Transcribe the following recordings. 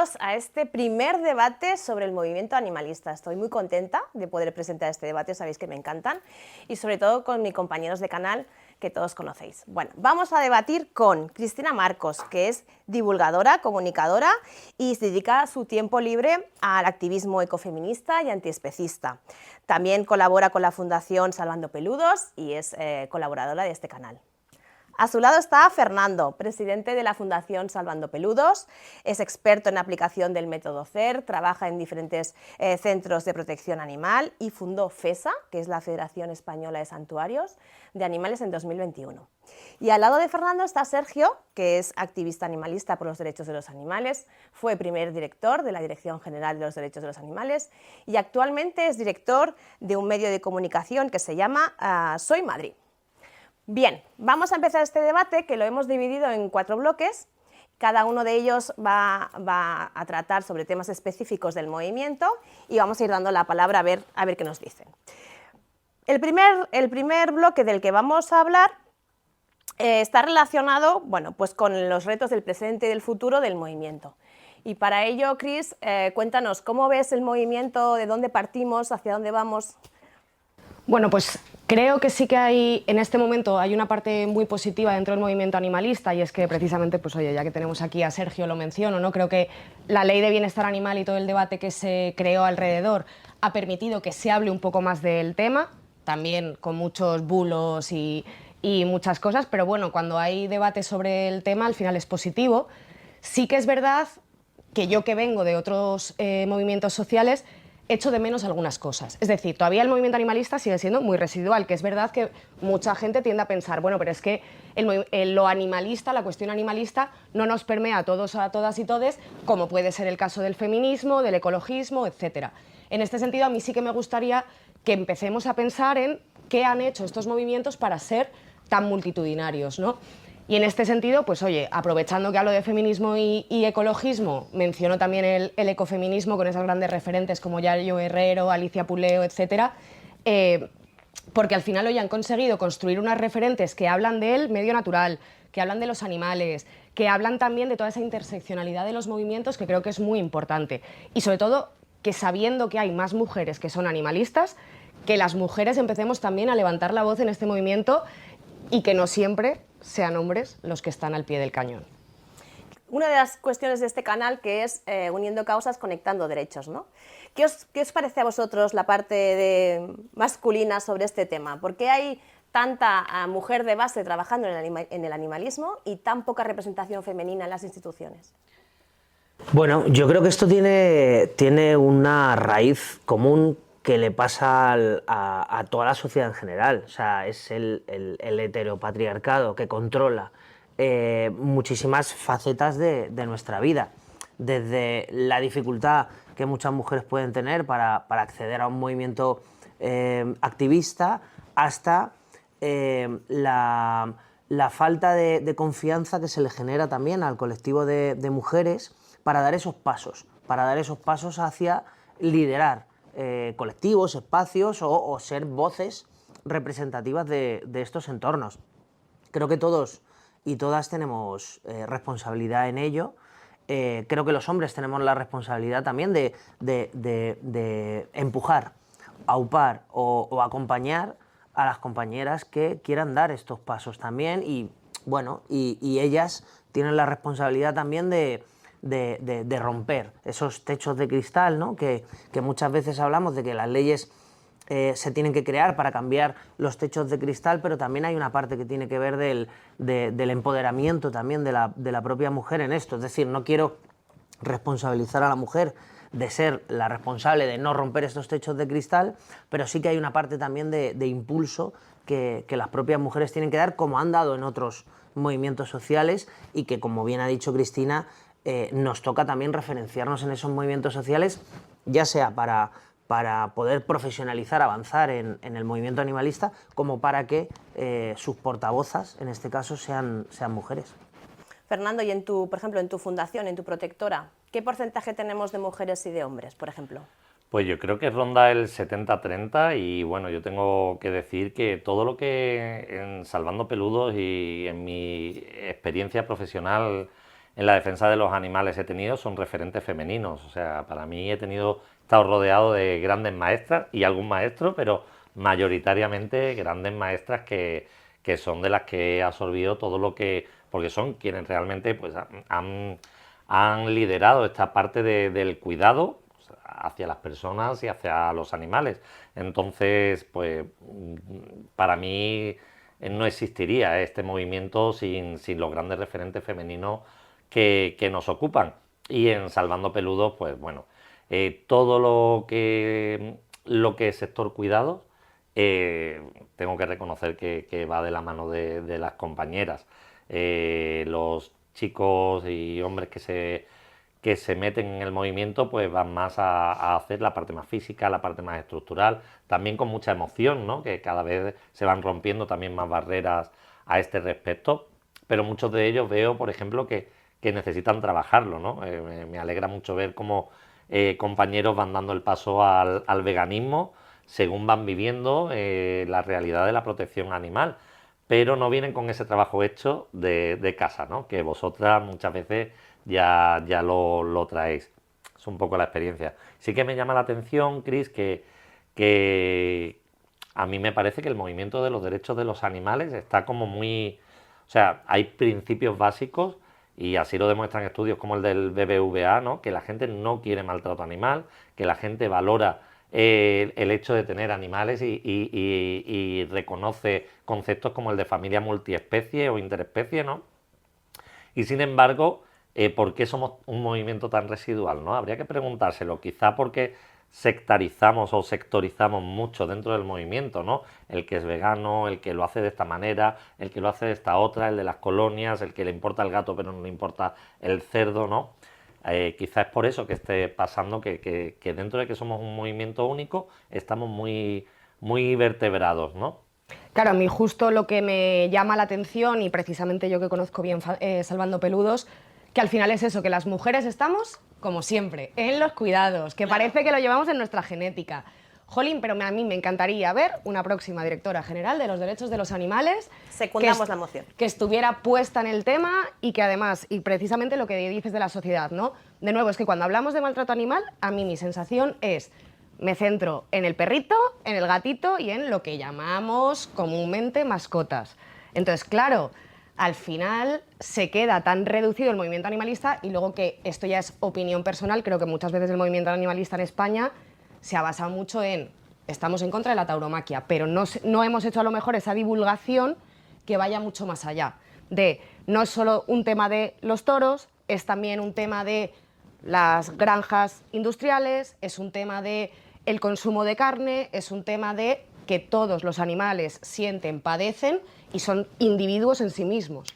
bienvenidos a este primer debate sobre el movimiento animalista. Estoy muy contenta de poder presentar este debate, sabéis que me encantan, y sobre todo con mis compañeros de canal que todos conocéis. Bueno, vamos a debatir con Cristina Marcos, que es divulgadora, comunicadora y se dedica su tiempo libre al activismo ecofeminista y antiespecista. También colabora con la Fundación Salvando Peludos y es colaboradora de este canal. A su lado está Fernando, presidente de la Fundación Salvando Peludos, es experto en aplicación del método CER, trabaja en diferentes centros de protección animal y fundó FESA, que es la Federación Española de Santuarios de Animales, en 2021. Y al lado de Fernando está Sergio, que es activista animalista por los derechos de los animales, fue primer director de la Dirección General de los Derechos de los Animales y actualmente es director de un medio de comunicación que se llama Soy Madrid. Bien, vamos a empezar este debate que lo hemos dividido en 4 bloques. Cada uno de ellos va a tratar sobre temas específicos del movimiento y vamos a ir dando la palabra a ver qué nos dicen. El primer bloque del que vamos a hablar está relacionado, bueno, pues con los retos del presente y del futuro del movimiento. Y para ello, Cris, cuéntanos, ¿cómo ves el movimiento? ¿De dónde partimos? ¿Hacia dónde vamos? Bueno, pues creo que sí que hay, en este momento, hay una parte muy positiva dentro del movimiento animalista y es que precisamente, pues oye, ya que tenemos aquí a Sergio, lo menciono, ¿no? Creo que la ley de bienestar animal y todo el debate que se creó alrededor ha permitido que se hable un poco más del tema, también con muchos bulos y muchas cosas, pero bueno, cuando hay debate sobre el tema, al final es positivo. Sí que es verdad que yo, que vengo de otros movimientos sociales, echo de menos algunas cosas. Es decir, todavía el movimiento animalista sigue siendo muy residual, que es verdad que mucha gente tiende a pensar, bueno, pero es que lo animalista, la cuestión animalista, no nos permea a todos, a todas y todes, como puede ser el caso del feminismo, del ecologismo, etc. En este sentido, a mí sí que me gustaría que empecemos a pensar en qué han hecho estos movimientos para ser tan multitudinarios, ¿no? Y en este sentido, pues oye, aprovechando que hablo de feminismo y ecologismo, menciono también el ecofeminismo con esas grandes referentes como Yayo Herrero, Alicia Puleo, etcétera, porque al final hoy han conseguido construir unas referentes que hablan del medio natural, que hablan de los animales, que hablan también de toda esa interseccionalidad de los movimientos, que creo que es muy importante. Y sobre todo, que sabiendo que hay más mujeres que son animalistas, que las mujeres empecemos también a levantar la voz en este movimiento y que no siempre sean hombres los que están al pie del cañón. Una de las cuestiones de este canal que es uniendo causas, conectando derechos, ¿no? ¿Qué os parece a vosotros la parte masculina sobre este tema? ¿Por qué hay tanta mujer de base trabajando en el animalismo y tan poca representación femenina en las instituciones? Bueno, yo creo que esto tiene una raíz común que le pasa a toda la sociedad en general. O sea, es el heteropatriarcado que controla muchísimas facetas de nuestra vida. Desde la dificultad que muchas mujeres pueden tener para acceder a un movimiento activista hasta la falta de confianza que se le genera también al colectivo de mujeres para dar esos pasos hacia liderar colectivos, espacios o ser voces representativas de estos entornos. Creo que todos y todas tenemos responsabilidad en ello. Creo que los hombres tenemos la responsabilidad también de empujar, aupar o acompañar a las compañeras que quieran dar estos pasos también y, bueno, y ellas tienen la responsabilidad también de romper esos techos de cristal, ¿no? que muchas veces hablamos de que las leyes se tienen que crear para cambiar los techos de cristal, pero también hay una parte que tiene que ver del empoderamiento también de la propia mujer en esto. Es decir, no quiero responsabilizar a la mujer de ser la responsable de no romper estos techos de cristal, pero sí que hay una parte también de impulso que las propias mujeres tienen que dar, como han dado en otros movimientos sociales y que, como bien ha dicho Cristina, nos toca también referenciarnos en esos movimientos sociales, ya sea para poder profesionalizar, avanzar en el movimiento animalista, como para que sus portavozas, en este caso, sean mujeres. Fernando, y por ejemplo, en tu fundación, en tu protectora, ¿qué porcentaje tenemos de mujeres y de hombres, por ejemplo? Pues yo creo que ronda el 70-30 y bueno, yo tengo que decir que todo lo que en Salvando Peludos y en mi experiencia profesional en la defensa de los animales he tenido son referentes femeninos. O sea, para mí he estado rodeado de grandes maestras y algún maestro, pero mayoritariamente grandes maestras que son de las que he absorbido todo lo que... porque son quienes realmente pues, han liderado esta parte del cuidado hacia las personas y hacia los animales. Entonces, pues para mí no existiría este movimiento sin los grandes referentes femeninos que nos ocupan. Y en Salvando Peludos, pues bueno, todo lo que es sector cuidados, tengo que reconocer que va de la mano de las compañeras. Los chicos y hombres que se meten en el movimiento pues van más a hacer la parte más física, la parte más estructural, también con mucha emoción, ¿no? Que cada vez se van rompiendo también más barreras a este respecto, pero muchos de ellos veo, por ejemplo, que necesitan trabajarlo, ¿no? Me alegra mucho ver cómo compañeros van dando el paso al veganismo según van viviendo la realidad de la protección animal, pero no vienen con ese trabajo hecho de casa, ¿no? Que vosotras muchas veces ya lo traéis. Es un poco la experiencia. Sí que me llama la atención, Cris, que a mí me parece que el movimiento de los derechos de los animales está como muy... O sea, hay principios básicos y así lo demuestran estudios como el del BBVA, ¿no? Que la gente no quiere maltrato animal, que la gente valora el hecho de tener animales y reconoce conceptos como el de familia multiespecie o interespecie, ¿no? Y sin embargo, ¿por qué somos un movimiento tan residual, ¿no? Habría que preguntárselo, quizá porque sectarizamos o sectorizamos mucho dentro del movimiento, ¿no? El que es vegano, el que lo hace de esta manera, el que lo hace de esta otra, el de las colonias, el que le importa el gato pero no le importa el cerdo, ¿no? Quizá es por eso que esté pasando que dentro de que somos un movimiento único estamos muy, muy vertebrados, ¿no? Claro, a mí justo lo que me llama la atención, y precisamente yo que conozco bien Salvando Peludos, que al final es eso, que las mujeres estamos, como siempre, en los cuidados, que parece que lo llevamos en nuestra genética. Jolín, pero a mí me encantaría ver una próxima directora general de los derechos de los animales. Secundamos la moción. Que estuviera puesta en el tema y que además, y precisamente lo que dices de la sociedad, ¿no? De nuevo, es que cuando hablamos de maltrato animal, a mí mi sensación es... Me centro en el perrito, en el gatito y en lo que llamamos comúnmente mascotas. Entonces, claro, al final se queda tan reducido el movimiento animalista y luego que esto ya es opinión personal, creo que muchas veces el movimiento animalista en España se ha basado mucho en estamos en contra de la tauromaquia, pero no hemos hecho a lo mejor esa divulgación que vaya mucho más allá. No es solo un tema de los toros, es también un tema de las granjas industriales, es un tema de el consumo de carne, es un tema de que todos los animales sienten, padecen y son individuos en sí mismos.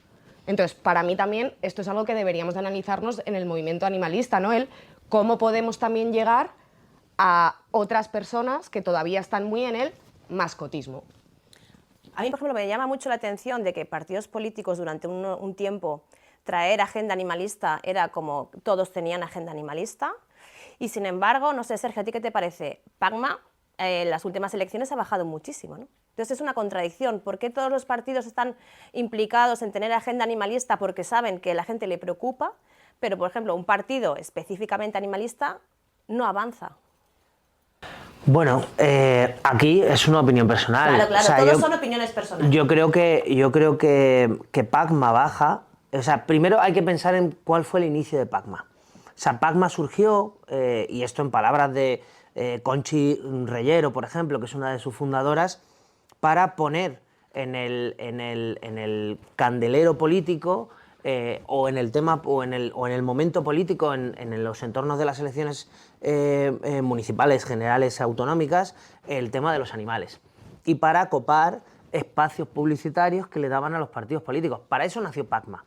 Entonces, para mí también esto es algo que deberíamos de analizarnos en el movimiento animalista, ¿no? El cómo podemos también llegar a otras personas que todavía están muy en el mascotismo. A mí, por ejemplo, me llama mucho la atención de que partidos políticos durante un tiempo traer agenda animalista era como todos tenían agenda animalista y sin embargo, no sé, Sergio, ¿a ti qué te parece? PACMA en las últimas elecciones ha bajado muchísimo, ¿no? Entonces es una contradicción. ¿Por qué todos los partidos están implicados en tener agenda animalista porque saben que a la gente le preocupa, pero por ejemplo un partido específicamente animalista no avanza? Bueno, aquí es una opinión personal. Claro, claro, o sea, todos son opiniones personales. Yo creo que PACMA baja. O sea, primero hay que pensar en cuál fue el inicio de PACMA. O sea, PACMA surgió, y esto en palabras de Conchi Reyero, por ejemplo, que es una de sus fundadoras, para poner en el candelero político o en el tema o en el momento político, en los entornos de las elecciones municipales, generales, autonómicas, el tema de los animales. Y para copar espacios publicitarios que le daban a los partidos políticos. Para eso nació PACMA.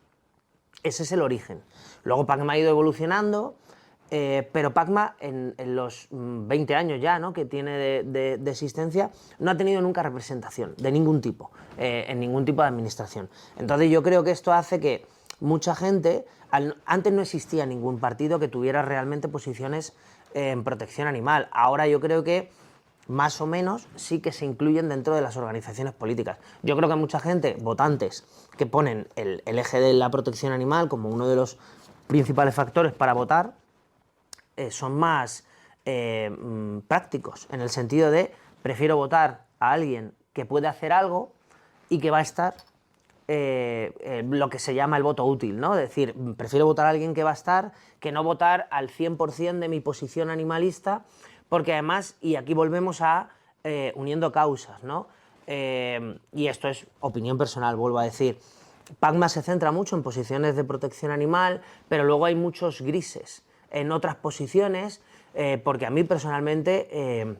Ese es el origen. Luego PACMA ha ido evolucionando, pero PACMA en los 20 años ya, ¿no?, que tiene de existencia, no ha tenido nunca representación de ningún tipo, en ningún tipo de administración. Entonces yo creo que esto hace que mucha gente... Antes no existía ningún partido que tuviera realmente posiciones en protección animal. Ahora yo creo que más o menos sí que se incluyen dentro de las organizaciones políticas. Yo creo que hay mucha gente, votantes, que ponen el eje de la protección animal como uno de los principales factores para votar son más prácticos, en el sentido de prefiero votar a alguien que puede hacer algo y que va a estar lo que se llama el voto útil, ¿no? Es decir, prefiero votar a alguien que va a estar que no votar al 100% de mi posición animalista, porque además, y aquí volvemos a uniendo causas, ¿no? Y esto es opinión personal, vuelvo a decir, PACMA se centra mucho en posiciones de protección animal, pero luego hay muchos grises en otras posiciones, porque a mí personalmente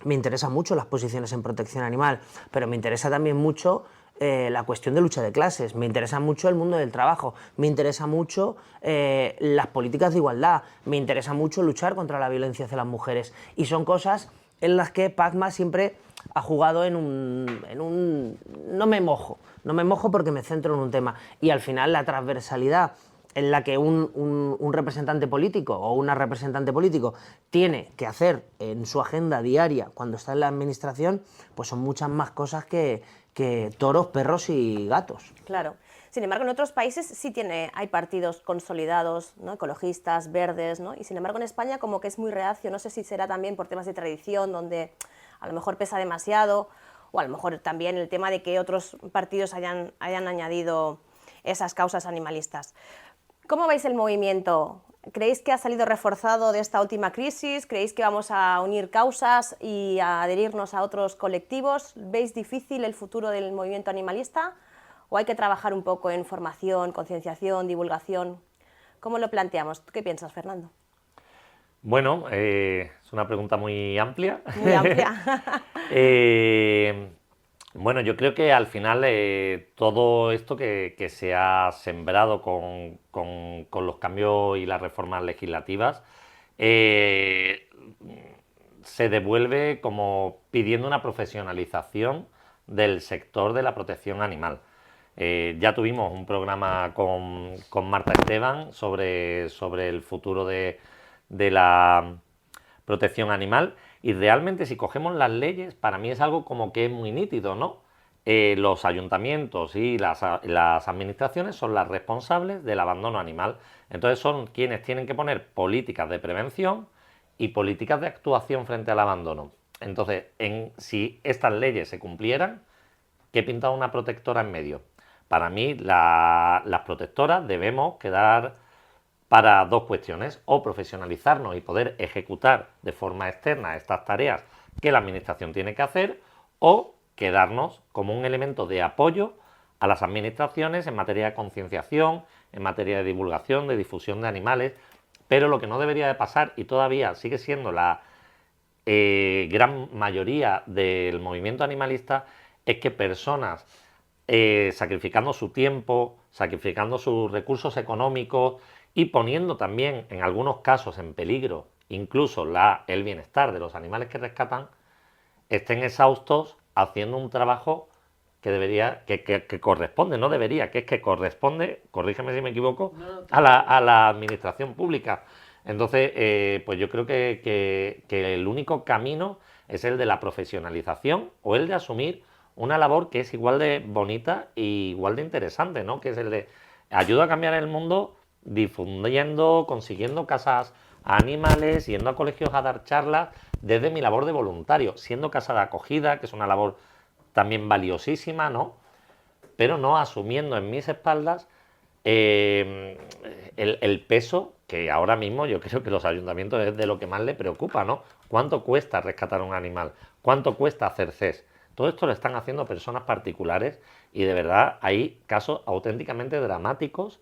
me interesan mucho las posiciones en protección animal, pero me interesa también mucho la cuestión de lucha de clases, me interesa mucho el mundo del trabajo, me interesa mucho las políticas de igualdad, me interesa mucho luchar contra la violencia hacia las mujeres, y son cosas en las que PACMA siempre ha jugado en un no me mojo porque me centro en un tema, y al final la transversalidad en la que un representante político o una representante político tiene que hacer en su agenda diaria cuando está en la administración, pues son muchas más cosas que toros, perros y gatos. Claro. Sin embargo, en otros países sí hay partidos consolidados, ¿no? Ecologistas, verdes, ¿no? Y sin embargo en España como que es muy reacio, no sé si será también por temas de tradición, donde a lo mejor pesa demasiado, o a lo mejor también el tema de que otros partidos hayan añadido esas causas animalistas. ¿Cómo veis el movimiento? ¿Creéis que ha salido reforzado de esta última crisis? ¿Creéis que vamos a unir causas y a adherirnos a otros colectivos? ¿Veis difícil el futuro del movimiento animalista? ¿O hay que trabajar un poco en formación, concienciación, divulgación? ¿Cómo lo planteamos? ¿Tú qué piensas, Fernando? Bueno, es una pregunta muy amplia. Muy amplia. Bueno, yo creo que al final todo esto que se ha sembrado con los cambios y las reformas legislativas se devuelve como pidiendo una profesionalización del sector de la protección animal. Ya tuvimos un programa con Marta Esteban sobre el futuro de la protección animal, y realmente si cogemos las leyes, para mí es algo como que es muy nítido, ¿no? Los ayuntamientos y las administraciones son las responsables del abandono animal, entonces son quienes tienen que poner políticas de prevención y políticas de actuación frente al abandono. Entonces, si estas leyes se cumplieran, ¿qué pinta una protectora en medio? Para mí, las protectoras debemos quedar para dos cuestiones: o profesionalizarnos y poder ejecutar de forma externa estas tareas que la administración tiene que hacer, o quedarnos como un elemento de apoyo a las administraciones en materia de concienciación, en materia de divulgación, de difusión de animales. Pero lo que no debería de pasar, y todavía sigue siendo la gran mayoría del movimiento animalista, es que personas sacrificando su tiempo, sacrificando sus recursos económicos y poniendo también en algunos casos en peligro incluso el bienestar de los animales que rescatan, estén exhaustos haciendo un trabajo que corresponde, no debería, que es que corresponde, corrígeme si me equivoco, a la administración pública. Entonces, pues yo creo que el único camino es el de la profesionalización, o el de asumir una labor que es igual de bonita y igual de interesante, ¿no? Que es el de ayuda a cambiar el mundo difundiendo, consiguiendo casas a animales, yendo a colegios a dar charlas, desde mi labor de voluntario, siendo casa de acogida, que es una labor también valiosísima, ¿no? Pero no asumiendo en mis espaldas el peso que ahora mismo yo creo que los ayuntamientos es de lo que más le preocupa, ¿no? ¿Cuánto cuesta rescatar un animal? ¿Cuánto cuesta hacer CES? Todo esto lo están haciendo personas particulares, y de verdad hay casos auténticamente dramáticos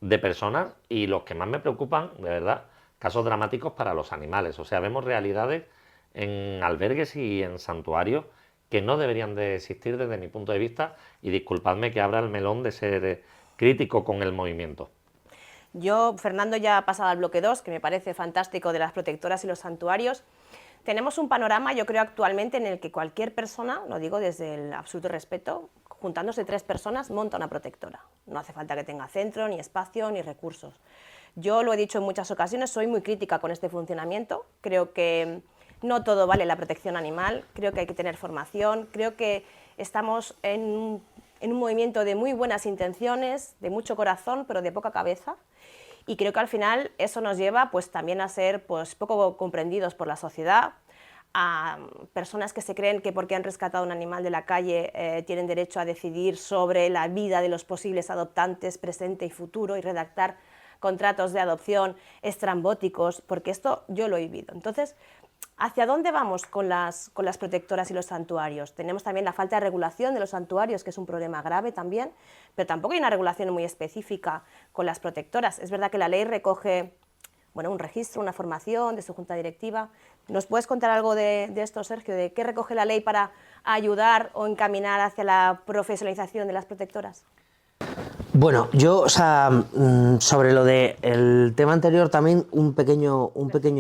de personas, y los que más me preocupan, de verdad, casos dramáticos para los animales. O sea, vemos realidades en albergues y en santuarios que no deberían de existir desde mi punto de vista, y disculpadme que abra el melón de ser crítico con el movimiento. Yo, Fernando ya ha pasado al bloque 2, que me parece fantástico, de las protectoras y los santuarios. Tenemos un panorama, yo creo, actualmente en el que cualquier persona, lo digo desde el absoluto respeto, juntándose 3 personas, monta una protectora. No hace falta que tenga centro, ni espacio, ni recursos. Yo lo he dicho en muchas ocasiones, soy muy crítica con este funcionamiento. Creo que no todo vale la protección animal, creo que hay que tener formación, creo que estamos en en un movimiento de muy buenas intenciones, de mucho corazón, pero de poca cabeza. Y creo que al final eso nos lleva pues, también a ser pues, poco comprendidos por la sociedad, a personas que se creen que porque han rescatado un animal de la calle tienen derecho a decidir sobre la vida de los posibles adoptantes presente y futuro y redactar contratos de adopción estrambóticos, porque esto yo lo he vivido. Entonces, ¿hacia dónde vamos con las protectoras y los santuarios? Tenemos también la falta de regulación de los santuarios, que es un problema grave también, pero tampoco hay una regulación muy específica con las protectoras. Es verdad que la ley recoge un registro, una formación de su junta directiva. ¿Nos puedes contar algo de esto, Sergio? ¿De qué recoge la ley para ayudar o encaminar hacia la profesionalización de las protectoras? Bueno, yo, o sea, sobre lo del tema anterior también un pequeño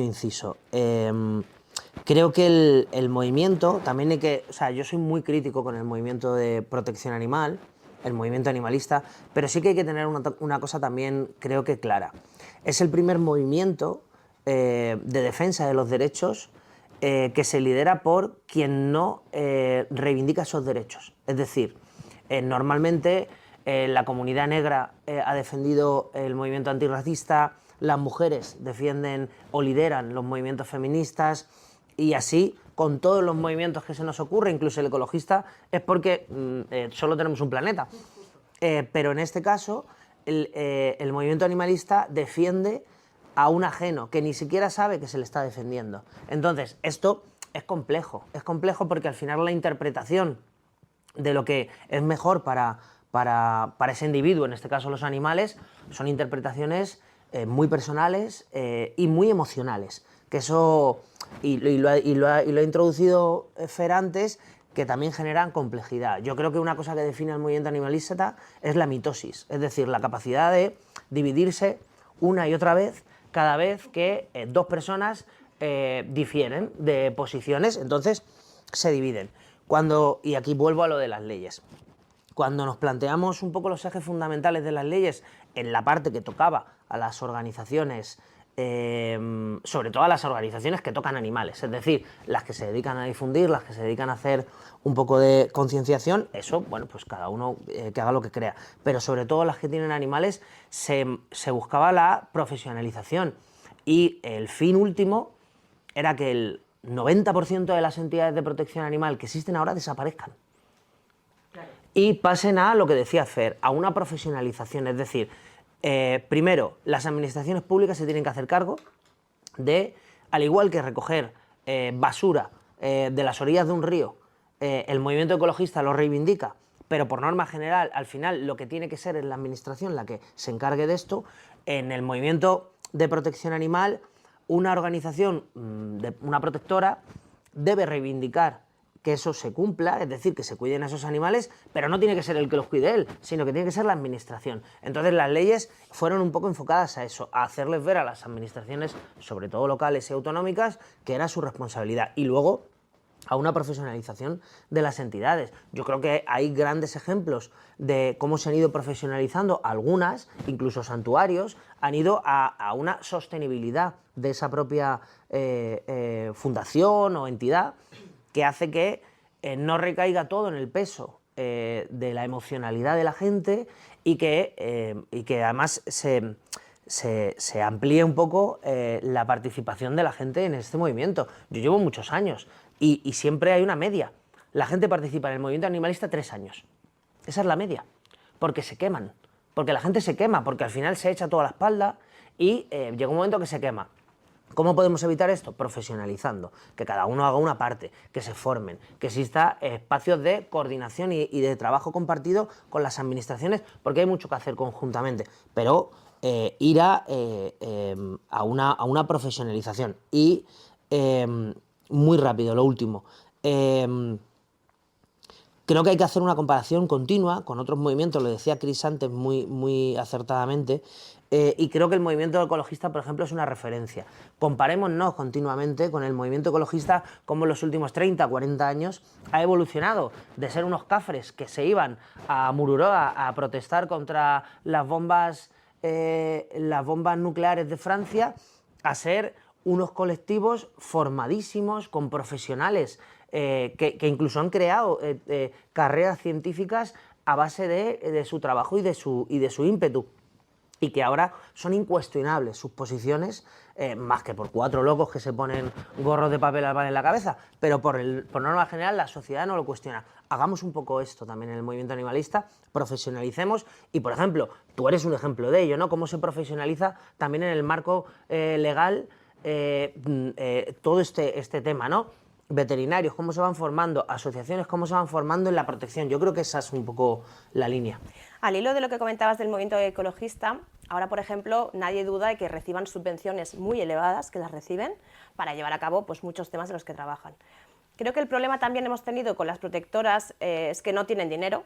inciso. Creo que el movimiento, también hay que, o sea, yo soy muy crítico con el movimiento de protección animal, el movimiento animalista, pero sí que hay que tener una cosa también, creo que clara. Es el primer movimiento de defensa de los derechos que se lidera por quien no reivindica esos derechos. Es decir, normalmente la comunidad negra ha defendido el movimiento antirracista, las mujeres defienden o lideran los movimientos feministas y así con todos los movimientos que se nos ocurre, incluso el ecologista, es porque solo tenemos un planeta. Pero en este caso el movimiento animalista defiende a un ajeno que ni siquiera sabe que se le está defendiendo. Entonces, esto es complejo porque al final la interpretación de lo que es mejor para ese individuo, en este caso los animales, son interpretaciones muy personales y muy emocionales. Que eso, y lo ha introducido Fer antes, que también generan complejidad. Yo creo que una cosa que define al movimiento animalista es la mitosis, es decir, la capacidad de dividirse una y otra vez cada vez que dos personas difieren de posiciones, entonces se dividen. Y aquí vuelvo a lo de las leyes. Cuando nos planteamos un poco los ejes fundamentales de las leyes en la parte que tocaba a las organizaciones, sobre todo a las organizaciones que tocan animales, es decir, las que se dedican a difundir, las que se dedican a hacer un poco de concienciación, eso, bueno, pues cada uno que haga lo que crea, pero sobre todo las que tienen animales se buscaba la profesionalización y el fin último era que el 90% de las entidades de protección animal que existen ahora desaparezcan. Y pasen a lo que decía Fer, a una profesionalización, es decir, primero, las administraciones públicas se tienen que hacer cargo de, al igual que recoger basura de las orillas de un río, el movimiento ecologista lo reivindica, pero por norma general, al final, lo que tiene que ser es la administración la que se encargue de esto. En el movimiento de protección animal, una organización, una protectora, debe reivindicar que eso se cumpla, es decir, que se cuiden a esos animales, pero no tiene que ser el que los cuide él, sino que tiene que ser la administración. Entonces las leyes fueron un poco enfocadas a eso, a hacerles ver a las administraciones, sobre todo locales y autonómicas, que era su responsabilidad. Y luego a una profesionalización de las entidades. Yo creo que hay grandes ejemplos de cómo se han ido profesionalizando algunas, incluso santuarios, han ido a una sostenibilidad de esa propia fundación o entidad, que hace que no recaiga todo en el peso de la emocionalidad de la gente y que además se amplíe un poco la participación de la gente en este movimiento. Yo llevo muchos años y siempre hay una media. La gente participa en el movimiento animalista 3 años. Esa es la media. Porque se queman. Porque la gente se quema, porque al final se echa toda la espalda y llega un momento que se quema. ¿Cómo podemos evitar esto? Profesionalizando, que cada uno haga una parte, que se formen, que exista espacios de coordinación y de trabajo compartido con las administraciones, porque hay mucho que hacer conjuntamente, pero ir a una profesionalización. Y muy rápido, lo último. Creo que hay que hacer una comparación continua con otros movimientos, lo decía Chris antes muy acertadamente, y creo que el movimiento ecologista, por ejemplo, es una referencia. Comparémonos continuamente con el movimiento ecologista, como en los últimos 30, 40 años ha evolucionado de ser unos cafres que se iban a Mururoa a protestar contra las bombas nucleares de Francia, a ser unos colectivos formadísimos, con profesionales que incluso han creado carreras científicas a base de su trabajo y de su ímpetu. Y que ahora son incuestionables sus posiciones, más que por 4 locos que se ponen gorros de papel albal en la cabeza, pero por norma general la sociedad no lo cuestiona. Hagamos un poco esto también en el movimiento animalista, profesionalicemos y, por ejemplo, tú eres un ejemplo de ello, ¿no? Cómo se profesionaliza también en el marco legal todo este tema, ¿no? Veterinarios, cómo se van formando, asociaciones, cómo se van formando en la protección. Yo creo que esa es un poco la línea. Al hilo de lo que comentabas del movimiento ecologista, ahora, por ejemplo, nadie duda de que reciban subvenciones muy elevadas, que las reciben, para llevar a cabo pues, muchos temas de los que trabajan. Creo que el problema también hemos tenido con las protectoras es que no tienen dinero,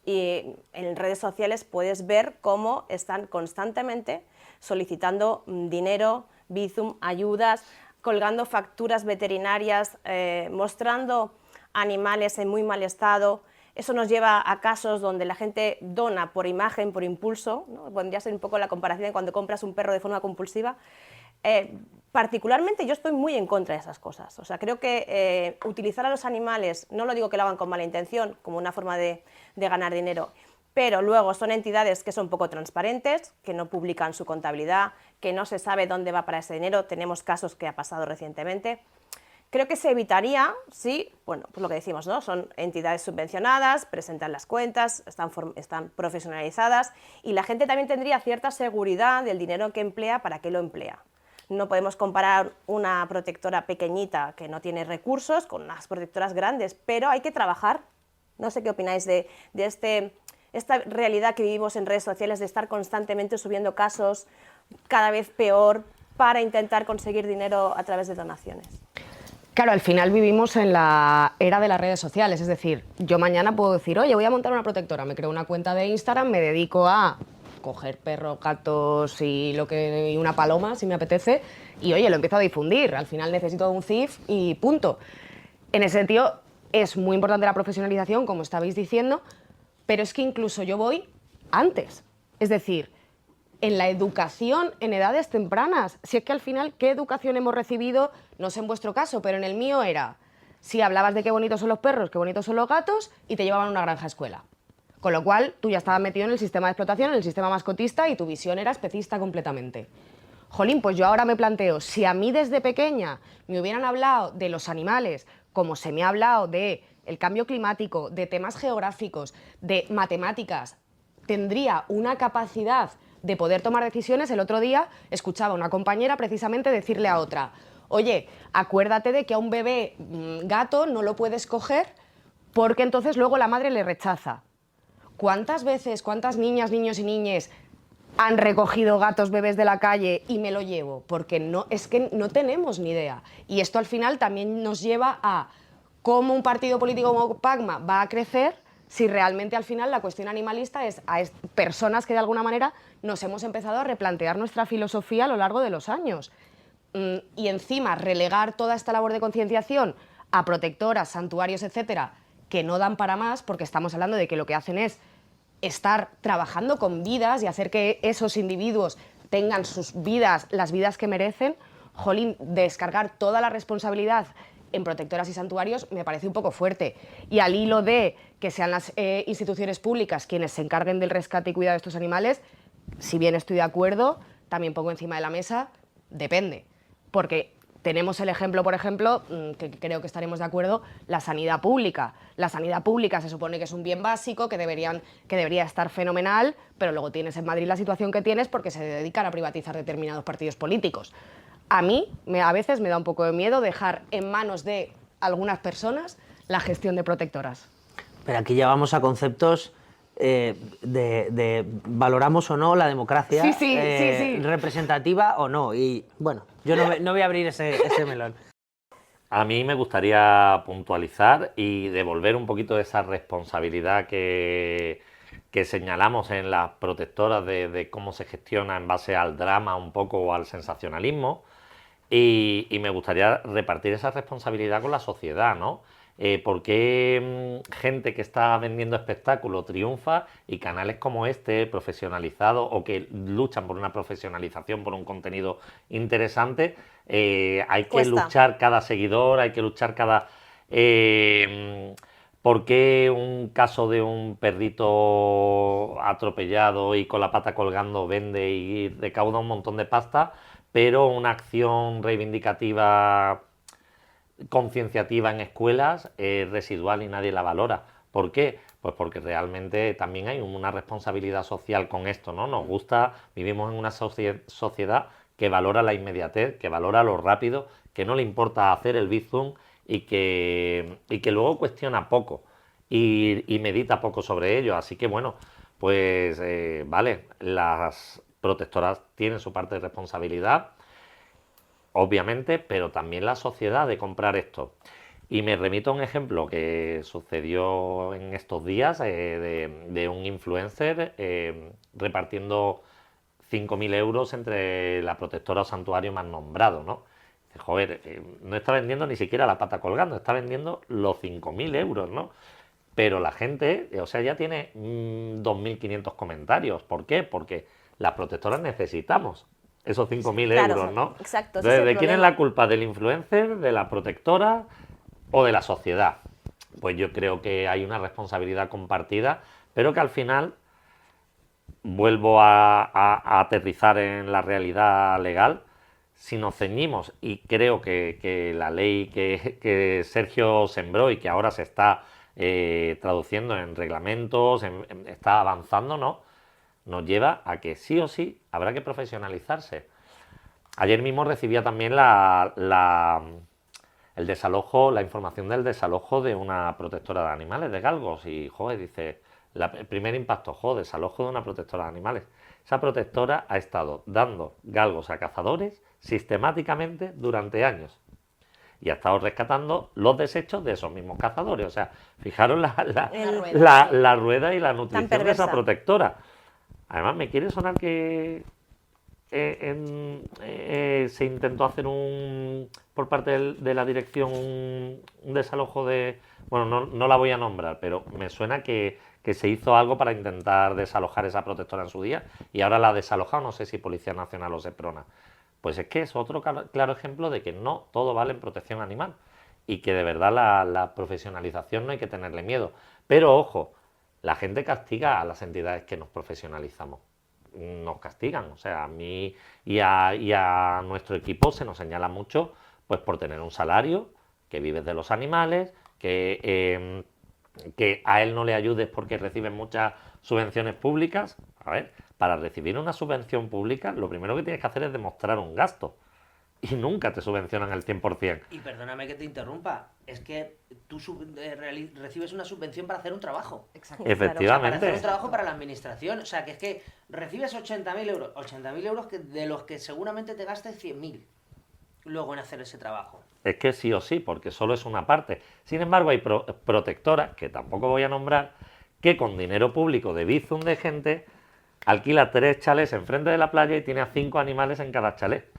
y en redes sociales puedes ver cómo están constantemente solicitando dinero, Bizum, ayudas, colgando facturas veterinarias, mostrando animales en muy mal estado. Eso nos lleva a casos donde la gente dona por imagen, por impulso, ¿no? Podría ser un poco la comparación de cuando compras un perro de forma compulsiva. Particularmente yo estoy muy en contra de esas cosas. O sea, creo que utilizar a los animales, no lo digo que lo hagan con mala intención, como una forma de ganar dinero, pero luego son entidades que son poco transparentes, que no publican su contabilidad, que no se sabe dónde va para ese dinero. Tenemos casos que ha pasado recientemente. Creo que se evitaría si, bueno, pues lo que decimos, ¿no? Son entidades subvencionadas, presentan las cuentas, están profesionalizadas y la gente también tendría cierta seguridad del dinero que emplea, para qué lo emplea. No podemos comparar una protectora pequeñita que no tiene recursos con unas protectoras grandes, pero hay que trabajar. No sé qué opináis de esta realidad que vivimos en redes sociales, de estar constantemente subiendo casos cada vez peor para intentar conseguir dinero a través de donaciones. Claro, al final vivimos en la era de las redes sociales, es decir, yo mañana puedo decir, oye, voy a montar una protectora, me creo una cuenta de Instagram, me dedico a coger perros, gatos y una paloma, si me apetece, y oye, lo empiezo a difundir, al final necesito un CIF y punto. En ese sentido, es muy importante la profesionalización, como estabais diciendo, pero es que incluso yo voy antes, es decir, en la educación en edades tempranas. Si es que al final, ¿qué educación hemos recibido? No sé en vuestro caso, pero en el mío era, si hablabas de qué bonitos son los perros, qué bonitos son los gatos, y te llevaban a una granja escuela. Con lo cual, tú ya estabas metido en el sistema de explotación, en el sistema mascotista, y tu visión era especista completamente. Jolín, pues yo ahora me planteo, si a mí desde pequeña me hubieran hablado de los animales, como se me ha hablado de el cambio climático, de temas geográficos, de matemáticas, tendría una capacidad de poder tomar decisiones. El otro día escuchaba a una compañera precisamente decirle a otra, oye, acuérdate de que a un bebé gato no lo puedes coger porque entonces luego la madre le rechaza. ¿Cuántas veces, cuántas niñas, niños y niñas han recogido gatos bebés de la calle y me lo llevo? Porque no, es que no tenemos ni idea. Y esto al final también nos lleva a cómo un partido político como PACMA va a crecer si realmente al final la cuestión animalista es a personas que de alguna manera nos hemos empezado a replantear nuestra filosofía a lo largo de los años. Y encima relegar toda esta labor de concienciación a protectoras, santuarios, etcétera, que no dan para más, porque estamos hablando de que lo que hacen es estar trabajando con vidas y hacer que esos individuos tengan sus vidas, las vidas que merecen. Jolín, descargar toda la responsabilidad en protectoras y santuarios me parece un poco fuerte. Y al hilo de que sean las instituciones públicas quienes se encarguen del rescate y cuidado de estos animales, si bien estoy de acuerdo, también pongo encima de la mesa, depende. Porque tenemos el ejemplo, por ejemplo, que creo que estaremos de acuerdo, la sanidad pública. La sanidad pública se supone que es un bien básico, que debería estar fenomenal, pero luego tienes en Madrid la situación que tienes porque se dedican a privatizar determinados partidos políticos. A mí, a veces me da un poco de miedo dejar en manos de algunas personas la gestión de protectoras. Pero aquí ya vamos a conceptos de valoramos o no la democracia sí. representativa o no. Y bueno, yo no voy a abrir ese melón. A mí me gustaría puntualizar y devolver un poquito de esa responsabilidad que señalamos en las protectoras de cómo se gestiona en base al drama un poco o al sensacionalismo. Y me gustaría repartir esa responsabilidad con la sociedad, ¿no? ¿Por qué gente que está vendiendo espectáculo triunfa y canales como este, profesionalizados o que luchan por una profesionalización, por un contenido interesante, hay que luchar cada seguidor, hay que luchar cada ¿Por qué un caso de un perrito atropellado y con la pata colgando vende y recauda un montón de pasta, pero una acción reivindicativa, concienciativa en escuelas es residual y nadie la valora? ¿Por qué? Pues porque realmente también hay una responsabilidad social con esto, ¿no? Nos gusta, vivimos en una sociedad que valora la inmediatez, que valora lo rápido, que no le importa hacer el bizum y que luego cuestiona poco y medita poco sobre ello. Así que bueno, pues vale, las protectoras tienen su parte de responsabilidad, obviamente, pero también la sociedad de comprar esto. Y me remito a un ejemplo que sucedió en estos días de un influencer repartiendo 5.000 euros entre la protectora o santuario más nombrado, ¿no? Dice, joder, no está vendiendo ni siquiera la pata colgando, está vendiendo los 5.000 euros, ¿no? Pero la gente, o sea, ya tiene 2.500 comentarios. ¿Por qué? Porque las protectoras necesitamos esos 5.000 Claro, euros, ¿no? exacto, ese es el ¿De quién es problema. la culpa? ¿Del influencer, de la protectora o de la sociedad? Pues yo creo que hay una responsabilidad compartida, pero que al final vuelvo a aterrizar en la realidad legal. Si nos ceñimos, y creo que la ley que Sergio sembró y que ahora se está traduciendo en reglamentos, está avanzando, ¿no? Nos lleva a que sí o sí habrá que profesionalizarse. Ayer mismo recibía también el desalojo, la información del desalojo de una protectora de animales, de galgos, y joder, dice, el primer impacto, joder, desalojo de una protectora de animales. Esa protectora ha estado dando galgos a cazadores sistemáticamente durante años y ha estado rescatando los desechos de esos mismos cazadores. O sea, fijaros la rueda y la nutrición de esa perversa. protectora. Además, me quiere sonar que se intentó hacer por parte de la dirección un desalojo de... Bueno, no la voy a nombrar, pero me suena que se hizo algo para intentar desalojar esa protectora en su día y ahora la ha desalojado, no sé si Policía Nacional o Seprona. Pues es que es otro claro ejemplo de que no todo vale en protección animal y que de verdad la profesionalización no hay que tenerle miedo. Pero ojo, la gente castiga a las entidades que nos profesionalizamos. Nos castigan, o sea, a mí y a nuestro equipo se nos señala mucho pues por tener un salario, que vives de los animales, que a él no le ayudes porque recibe muchas subvenciones públicas. A ver, para recibir una subvención pública lo primero que tienes que hacer es demostrar un gasto y nunca te subvencionan el 100%. Y perdóname que te interrumpa, es que tú recibes una subvención para hacer un trabajo. Exacto. Para Efectivamente. hacer un trabajo para la administración. O sea, que es que recibes 80.000 euros. 80.000 euros de los que seguramente te gastes 100.000 luego en hacer ese trabajo. Es que sí o sí, porque solo es una parte. Sin embargo, hay protectoras, que tampoco voy a nombrar, que con dinero público de bizum de gente alquila 3 chalés enfrente de la playa y tiene a 5 animales en cada chalet,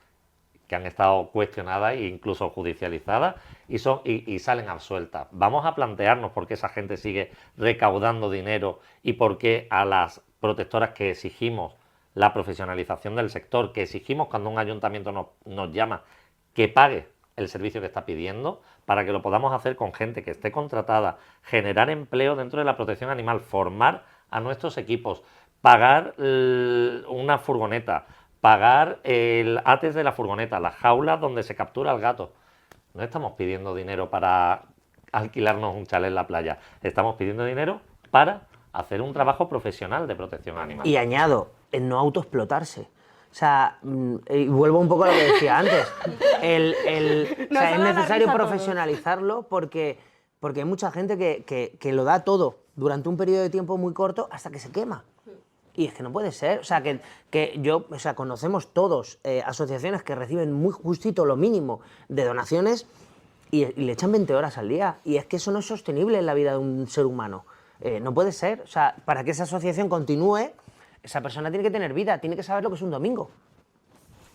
que han estado cuestionadas e incluso judicializadas y salen absueltas. Vamos a plantearnos por qué esa gente sigue recaudando dinero y por qué a las protectoras que exigimos la profesionalización del sector, que exigimos cuando un ayuntamiento nos llama que pague el servicio que está pidiendo, para que lo podamos hacer con gente que esté contratada, generar empleo dentro de la protección animal, formar a nuestros equipos, pagar una furgoneta, pagar el ATES de la furgoneta, las jaulas donde se captura el gato. No estamos pidiendo dinero para alquilarnos un chalet en la playa, estamos pidiendo dinero para hacer un trabajo profesional de protección animal. Y añado, en no autoexplotarse. O sea, y vuelvo un poco a lo que decía antes. O sea, es necesario profesionalizarlo porque hay mucha gente que lo da todo durante un periodo de tiempo muy corto hasta que se quema. Y es que no puede ser. O sea, conocemos todos asociaciones que reciben muy justito lo mínimo de donaciones y le echan 20 horas al día. Y es que eso no es sostenible en la vida de un ser humano. No puede ser. O sea, para que esa asociación continúe, esa persona tiene que tener vida, tiene que saber lo que es un domingo.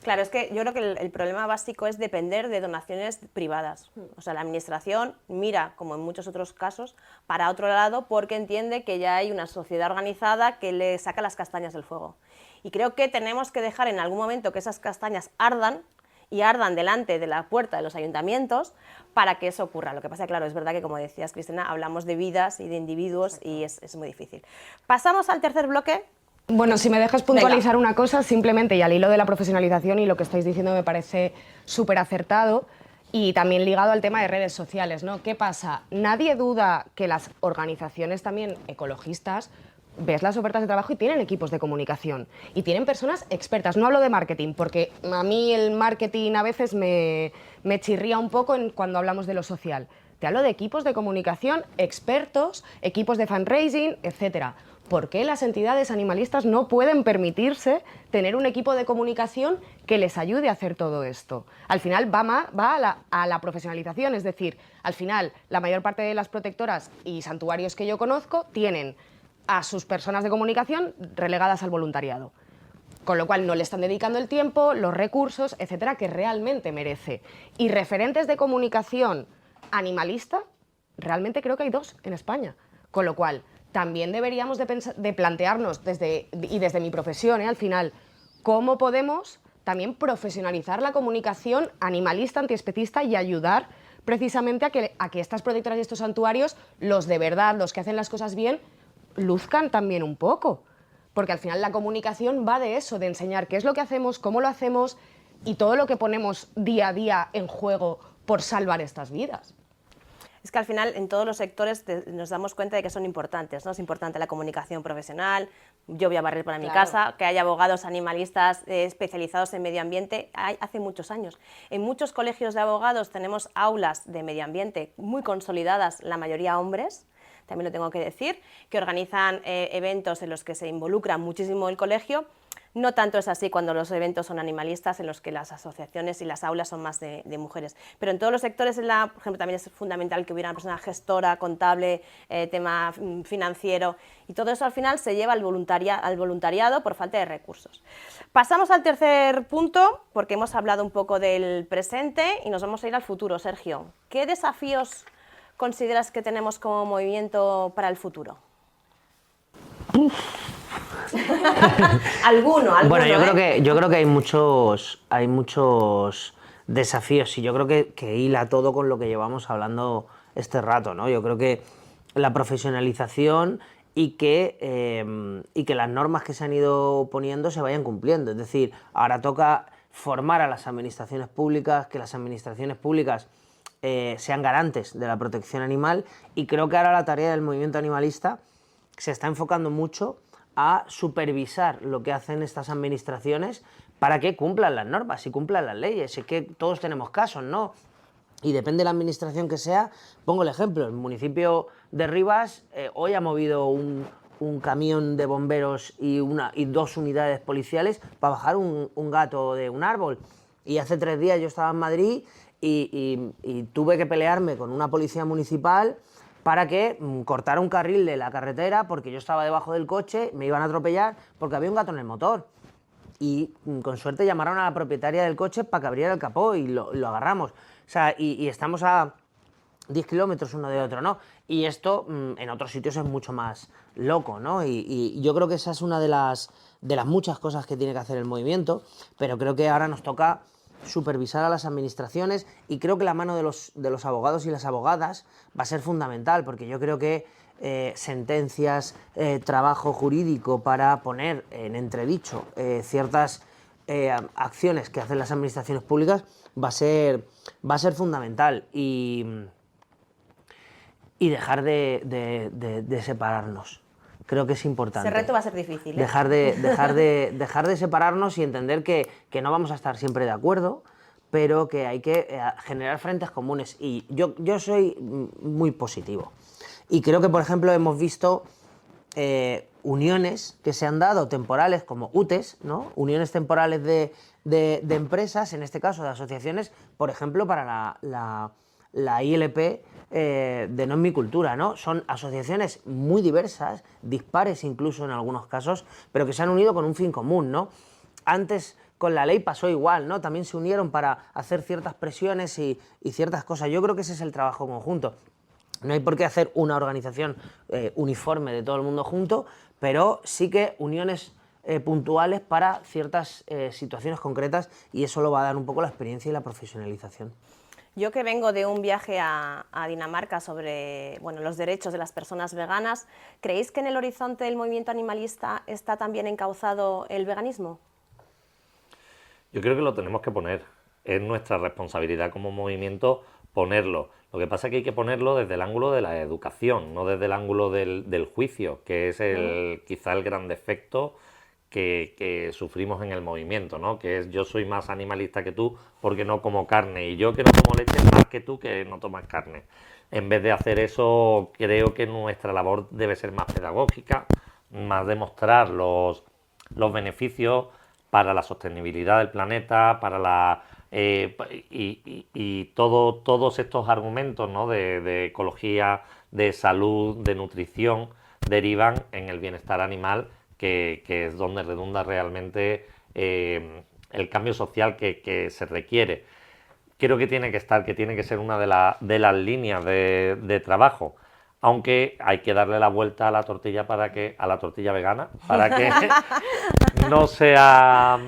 Claro, es que yo creo que el problema básico es depender de donaciones privadas. O sea, la administración mira, como en muchos otros casos, para otro lado porque entiende que ya hay una sociedad organizada que le saca las castañas del fuego. Y creo que tenemos que dejar en algún momento que esas castañas ardan y ardan delante de la puerta de los ayuntamientos para que eso ocurra. Lo que pasa, claro, es verdad que, como decías, Cristina, hablamos de vidas y de individuos y es muy difícil. Pasamos al tercer bloque. Bueno, si me dejas puntualizar una cosa, simplemente, y al hilo de la profesionalización, y lo que estáis diciendo me parece súper acertado, y también ligado al tema de redes sociales, ¿no? ¿Qué pasa? Nadie duda que las organizaciones también ecologistas, ves las ofertas de trabajo y tienen equipos de comunicación y tienen personas expertas. No hablo de marketing, porque a mí el marketing a veces me chirría un poco cuando hablamos de lo social. Te hablo de equipos de comunicación expertos, equipos de fundraising, etcétera. ¿Por qué las entidades animalistas no pueden permitirse tener un equipo de comunicación que les ayude a hacer todo esto? Al final va a la profesionalización, es decir, al final la mayor parte de las protectoras y santuarios que yo conozco tienen a sus personas de comunicación relegadas al voluntariado, con lo cual no le están dedicando el tiempo, los recursos, etcétera, que realmente merece. Y referentes de comunicación animalista, realmente creo que hay 2 en España, con lo cual también deberíamos de plantearnos, desde mi profesión, al final, cómo podemos también profesionalizar la comunicación animalista, antiespecista y ayudar precisamente a que estas protectoras y estos santuarios, los de verdad, los que hacen las cosas bien, luzcan también un poco. Porque al final la comunicación va de eso, de enseñar qué es lo que hacemos, cómo lo hacemos y todo lo que ponemos día a día en juego por salvar estas vidas. Es que al final en todos los sectores nos damos cuenta de que son importantes, ¿no? Es importante la comunicación profesional, yo voy a barrer para mi casa, que haya abogados animalistas especializados en medio ambiente, hace muchos años. En muchos colegios de abogados tenemos aulas de medio ambiente muy consolidadas, la mayoría hombres, también lo tengo que decir, que organizan eventos en los que se involucra muchísimo el colegio. No tanto es así cuando los eventos son animalistas, en los que las asociaciones y las aulas son más de mujeres. Pero en todos los sectores, por ejemplo, también es fundamental que hubiera una persona gestora, contable, tema financiero, y todo eso al final se lleva al voluntariado por falta de recursos. Pasamos al tercer punto, porque hemos hablado un poco del presente y nos vamos a ir al futuro. Sergio, ¿qué desafíos consideras que tenemos como movimiento para el futuro? alguno. Bueno, yo creo que hay muchos desafíos y yo creo que hila todo con lo que llevamos hablando este rato, ¿no? Yo creo que la profesionalización y que las normas que se han ido poniendo se vayan cumpliendo. Es decir, ahora toca formar a las administraciones públicas, que las administraciones públicas sean garantes de la protección animal, y creo que ahora la tarea del movimiento animalista se está enfocando mucho a supervisar lo que hacen estas administraciones para que cumplan las normas y cumplan las leyes. Es que todos tenemos casos, ¿no? Y depende de la administración que sea. Pongo el ejemplo, el municipio de Rivas hoy ha movido un camión de bomberos y 2 unidades policiales para bajar un gato de un árbol. Y hace 3 días yo estaba en Madrid y tuve que pelearme con una policía municipal para que cortara un carril de la carretera porque yo estaba debajo del coche, me iban a atropellar porque había un gato en el motor. Y con suerte llamaron a la propietaria del coche para que abriera el capó y lo agarramos. O sea, y estamos a 10 kilómetros uno de otro, ¿no? Y esto en otros sitios es mucho más loco, ¿no? Y yo creo que esa es una de las muchas cosas que tiene que hacer el movimiento, pero creo que ahora nos toca supervisar a las administraciones, y creo que la mano de los abogados y las abogadas va a ser fundamental, porque yo creo que sentencias, trabajo jurídico para poner en entredicho ciertas acciones que hacen las administraciones públicas va a ser fundamental, y dejar de separarnos. Creo que es importante. Ese reto va a ser difícil, ¿eh? Dejar de separarnos y entender que no vamos a estar siempre de acuerdo, pero que hay que generar frentes comunes. Y yo soy muy positivo. Y creo que, por ejemplo, hemos visto uniones que se han dado temporales como UTES, ¿no? Uniones temporales de empresas, en este caso de asociaciones, por ejemplo, para la ILP de No es mi cultura, ¿no? Son asociaciones muy diversas, dispares incluso en algunos casos, pero que se han unido con un fin común, ¿no? Antes con la ley pasó igual, ¿no? También se unieron para hacer ciertas presiones y ciertas cosas. Yo creo que ese es el trabajo conjunto. No hay por qué hacer una organización uniforme de todo el mundo junto, pero sí que uniones puntuales para ciertas situaciones concretas, y eso lo va a dar un poco la experiencia y la profesionalización. Yo que vengo de un viaje a Dinamarca sobre los derechos de las personas veganas, ¿creéis que en el horizonte del movimiento animalista está también encauzado el veganismo? Yo creo que lo tenemos que poner. Es nuestra responsabilidad como movimiento ponerlo. Lo que pasa es que hay que ponerlo desde el ángulo de la educación, no desde el ángulo del juicio, que es quizá el gran defecto que sufrimos en el movimiento, ¿no? Que es: yo soy más animalista que tú porque no como carne, y yo que no como leche más que tú que no tomas carne. En vez de hacer eso, creo que nuestra labor debe ser más pedagógica, más demostrar los beneficios para la sostenibilidad del planeta, para todos estos argumentos, ¿no? de ecología, de salud, de nutrición, derivan en el bienestar animal, que es donde redunda realmente el cambio social que se requiere. Creo que tiene que estar, que tiene que ser una de las líneas de trabajo, aunque hay que darle la vuelta a la tortilla a la tortilla vegana, para que no sea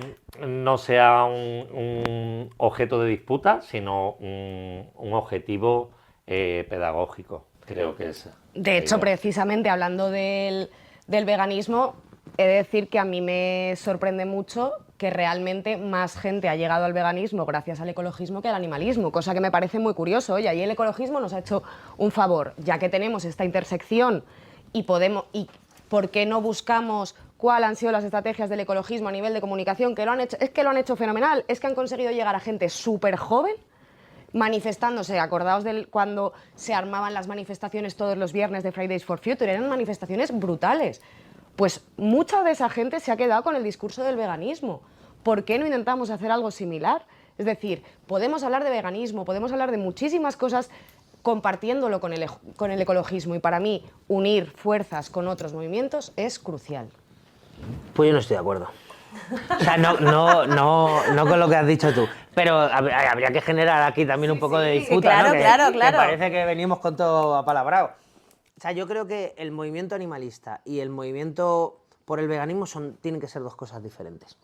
un objeto de disputa, sino un objetivo pedagógico. Creo que es. De hecho, precisamente hablando del veganismo, he de decir que a mí me sorprende mucho que realmente más gente ha llegado al veganismo gracias al ecologismo que al animalismo, cosa que me parece muy curioso. Oye, ahí el ecologismo nos ha hecho un favor, ya que tenemos esta intersección y ¿por qué no buscamos cuáles han sido las estrategias del ecologismo a nivel de comunicación? Que lo han hecho, es que lo han hecho fenomenal, es que han conseguido llegar a gente súper joven, manifestándose. Acordaos de cuando se armaban las manifestaciones todos los viernes de Fridays for Future, eran manifestaciones brutales. Pues mucha de esa gente se ha quedado con el discurso del veganismo. ¿Por qué no intentamos hacer algo similar? Es decir, podemos hablar de veganismo, podemos hablar de muchísimas cosas compartiéndolo con el ecologismo, y para mí unir fuerzas con otros movimientos es crucial. Pues yo no estoy de acuerdo. O sea, no con lo que has dicho tú, pero habría que generar aquí también un poco de disputa, claro, ¿no? claro. Que parece que venimos con todo apalabrado. O sea, yo creo que el movimiento animalista y el movimiento por el veganismo tienen que ser dos cosas diferentes.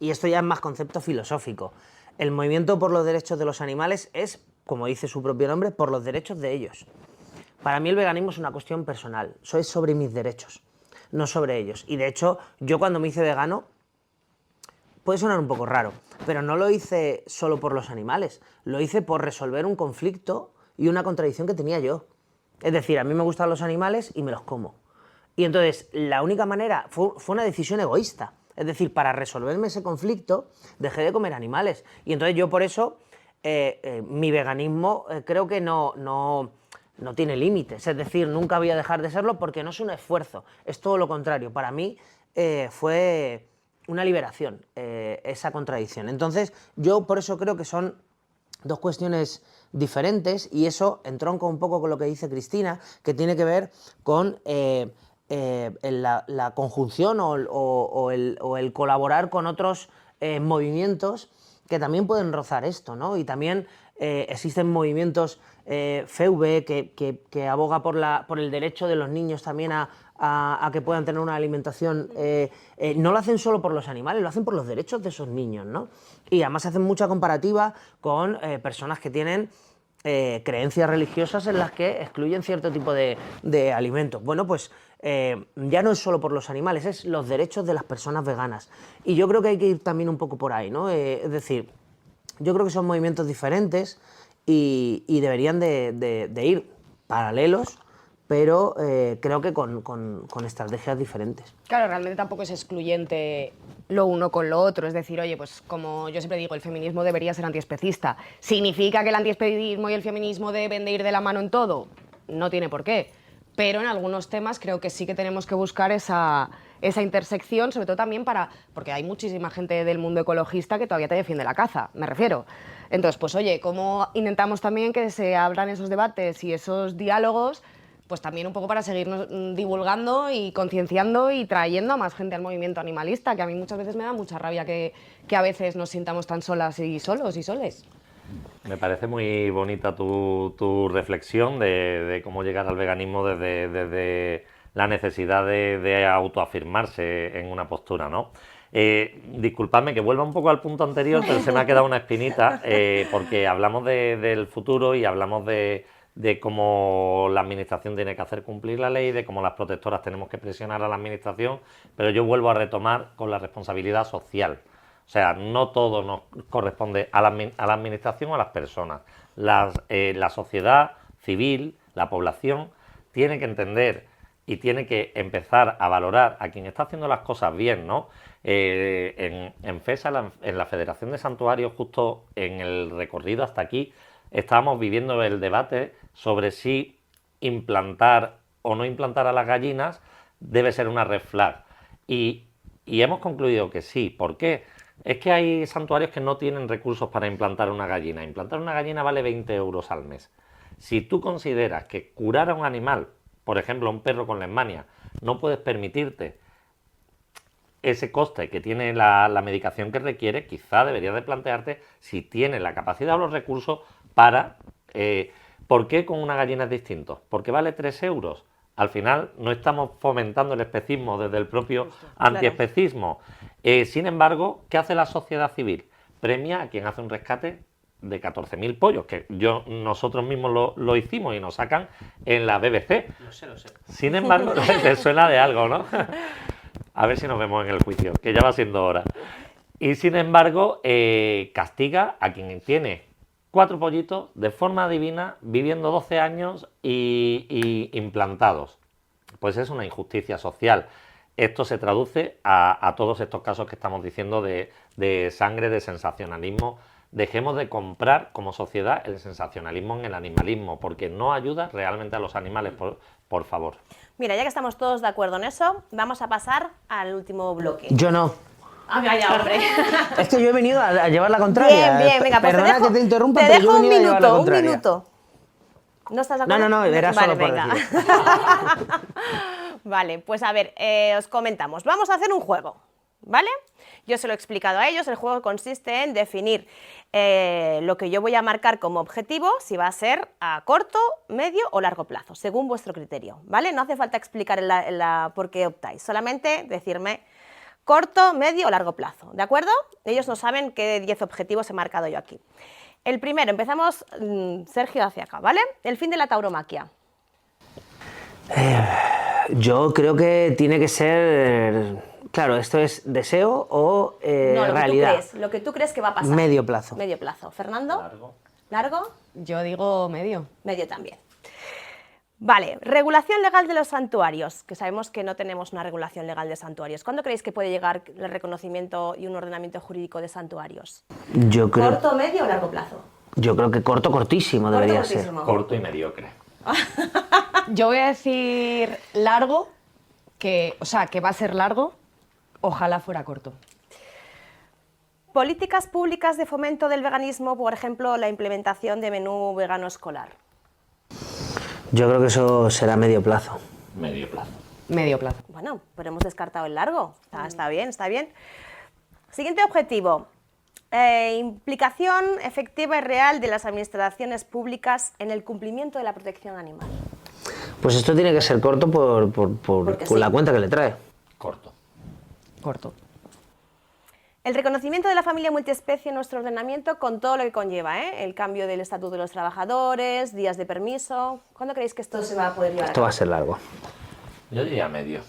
Y esto ya es más concepto filosófico. El movimiento por los derechos de los animales es, como dice su propio nombre, por los derechos de ellos. Para mí el veganismo es una cuestión personal, eso es sobre mis derechos, no sobre ellos. Y de hecho, yo cuando me hice vegano, puede sonar un poco raro, pero no lo hice solo por los animales, lo hice por resolver un conflicto y una contradicción que tenía yo. Es decir, a mí me gustan los animales y me los como. Y entonces, la única manera, fue una decisión egoísta. Es decir, para resolverme ese conflicto, dejé de comer animales. Y entonces yo por eso, mi veganismo creo que no tiene límites. Es decir, nunca voy a dejar de serlo porque no es un esfuerzo. Es todo lo contrario. Para mí fue una liberación esa contradicción. Entonces, yo por eso creo que son dos cuestiones diferentes, y eso entronca un poco con lo que dice Cristina, que tiene que ver con la conjunción o el colaborar con otros movimientos que también pueden rozar esto, ¿no? Y también existen movimientos FEV que aboga por el derecho de los niños también a que puedan tener una alimentación. No lo hacen solo por los animales, lo hacen por los derechos de esos niños, ¿no? Y además hacen mucha comparativa con personas que tienen creencias religiosas en las que excluyen cierto tipo de alimentos. Bueno, pues ya no es solo por los animales, es los derechos de las personas veganas. Y yo creo que hay que ir también un poco por ahí, ¿no? Es decir, yo creo que son movimientos diferentes y deberían de ir paralelos, pero creo que con estrategias diferentes. Claro, realmente tampoco es excluyente lo uno con lo otro. Es decir, oye, pues como yo siempre digo, el feminismo debería ser antiespecista. ¿Significa que el antiespecismo y el feminismo deben de ir de la mano en todo? No tiene por qué. Pero en algunos temas creo que sí que tenemos que buscar esa intersección, sobre todo también porque hay muchísima gente del mundo ecologista que todavía te defiende la caza, me refiero. Entonces, pues oye, ¿cómo intentamos también que se abran esos debates y esos diálogos? Pues también un poco para seguirnos divulgando y concienciando y trayendo a más gente al movimiento animalista, que a mí muchas veces me da mucha rabia que a veces nos sintamos tan solas y solos y soles. Me parece muy bonita tu reflexión de cómo llegar al veganismo desde la necesidad de autoafirmarse en una postura, ¿no? Disculpadme que vuelva un poco al punto anterior, pero se me ha quedado una espinita, porque hablamos del futuro y hablamos de cómo la administración tiene que hacer cumplir la ley, de cómo las protectoras tenemos que presionar a la administración, pero yo vuelvo a retomar con la responsabilidad social. O sea, no todo nos corresponde a la administración o a las personas. La sociedad civil, la población, tiene que entender y tiene que empezar a valorar a quien está haciendo las cosas bien, ¿no? En FESA, en la Federación de Santuarios, justo en el recorrido hasta aquí, estábamos viviendo el debate sobre si implantar o no implantar a las gallinas debe ser una red flag. Y hemos concluido que sí. ¿Por qué? Es que hay santuarios que no tienen recursos para implantar una gallina. Implantar una gallina vale 20 euros al mes. Si tú consideras que curar a un animal, por ejemplo, a un perro con leishmania, no puedes permitirte ese coste que tiene la medicación que requiere, quizá deberías de plantearte si tienes la capacidad o los recursos para... ¿Por qué con una gallina es distinto? Porque vale 3 euros. Al final no estamos fomentando el especismo desde el propio antiespecismo. Sin embargo, ¿qué hace la sociedad civil? Premia a quien hace un rescate de 14.000 pollos, que nosotros mismos lo hicimos y nos sacan en la BBC. Lo sé. Sin embargo, te suena de algo, ¿no? A ver si nos vemos en el juicio, que ya va siendo hora. Y sin embargo, castiga a quien tiene 4 pollitos de forma divina, viviendo 12 años y implantados. Pues es una injusticia social. Esto se traduce a todos estos casos que estamos diciendo de sangre, de sensacionalismo. Dejemos de comprar como sociedad el sensacionalismo en el animalismo, porque no ayuda realmente a los animales, por favor. Mira, ya que estamos todos de acuerdo en eso, vamos a pasar al último bloque. Yo no. Ah, vaya, hombre. Es que yo he venido a llevar la contraria. Bien, venga, pues Perdona que te interrumpa, te pero yo dejo he un venido a llevar la minuto, un contraria. minuto. ¿No estás de acuerdo? No, era vale, solo por venga. decir. Vale, pues a ver, os comentamos. Vamos a hacer un juego, ¿vale? Yo se lo he explicado a ellos. El juego consiste en definir lo que yo voy a marcar como objetivo, si va a ser a corto, medio o largo plazo, según vuestro criterio, ¿vale? No hace falta explicar por qué optáis, solamente decirme corto, medio o largo plazo, ¿de acuerdo? Ellos no saben qué 10 objetivos he marcado yo aquí. El primero, empezamos, Sergio, hacia acá, ¿vale? El fin de la tauromaquia. Yo creo que tiene que ser... Claro, ¿esto es deseo o No, realidad? Lo que tú crees que va a pasar. Medio plazo. Medio plazo. ¿Fernando? Largo. ¿Largo? Yo digo medio. Medio también. Vale, regulación legal de los santuarios, que sabemos que no tenemos una regulación legal de santuarios. ¿Cuándo creéis que puede llegar el reconocimiento y un ordenamiento jurídico de santuarios? Yo creo, ¿Corto, medio o largo plazo? yo creo que cortísimo debería ser. Cortísimo. Corto y mediocre. Yo voy a decir largo, o sea, que va a ser largo, ojalá fuera corto. Políticas públicas de fomento del veganismo, por ejemplo, la implementación de menú vegano escolar. Yo creo que eso será medio plazo. Medio plazo. Medio plazo. Bueno, pero hemos descartado el largo. Está bien, está bien. Siguiente objetivo. Implicación efectiva y real de las administraciones públicas en el cumplimiento de la protección animal. Pues esto tiene que ser corto por sí. la cuenta que le trae. Corto. Corto. El reconocimiento de la familia multiespecie en nuestro ordenamiento con todo lo que conlleva, ¿eh? El cambio del estatuto de los trabajadores, días de permiso. ¿Cuándo creéis que esto se va a poder llevar a Esto va cabo? a ser largo. Yo diría medio.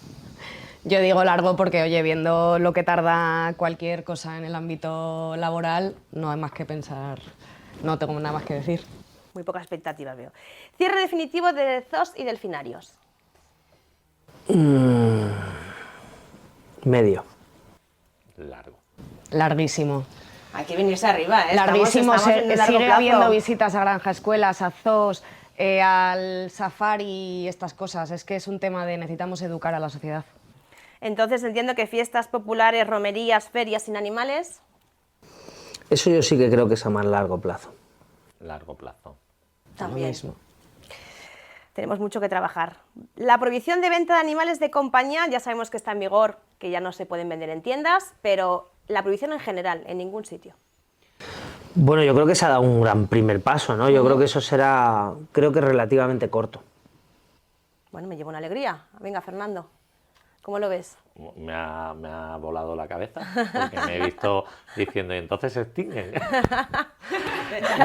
Yo digo largo porque, oye, viendo lo que tarda cualquier cosa en el ámbito laboral, no hay más que pensar, no tengo nada más que decir. Muy pocas expectativas veo. Cierre definitivo de zoos y delfinarios. Medio. Largo. Larguísimo. Hay que venirse arriba, ¿eh? Larguísimo, Estamos en el largo sigue plazo. habiendo visitas a granja escuelas, a zoos, al safari y estas cosas. Es que es un tema de necesitamos educar a la sociedad. Entonces entiendo que fiestas populares, romerías, ferias sin animales. Eso yo sí que creo que es a más largo plazo. Largo plazo. También. Lo mismo. Tenemos mucho que trabajar. La prohibición de venta de animales de compañía, ya sabemos que está en vigor, que ya no se pueden vender en tiendas, pero la prohibición en general, en ningún sitio. Bueno, yo creo que se ha dado un gran primer paso, ¿no? Yo creo que eso será, creo que relativamente corto. Bueno, me llevo una alegría. Venga, Fernando, ¿cómo lo ves? Me ha volado la cabeza, porque me he visto diciendo, y entonces se extinguen.